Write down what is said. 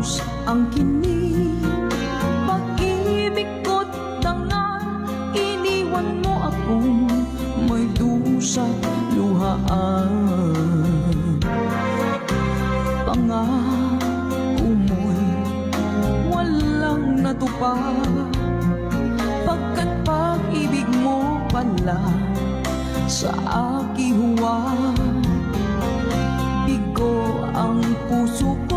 lubos ang kini. Pag-ibig ko't tanga, iniwan mo akong may dusa't luhaan. Pangako mo'y walang natupad, pagkat pag-ibig mo pala sa aking huwad. Bigo ang puso ko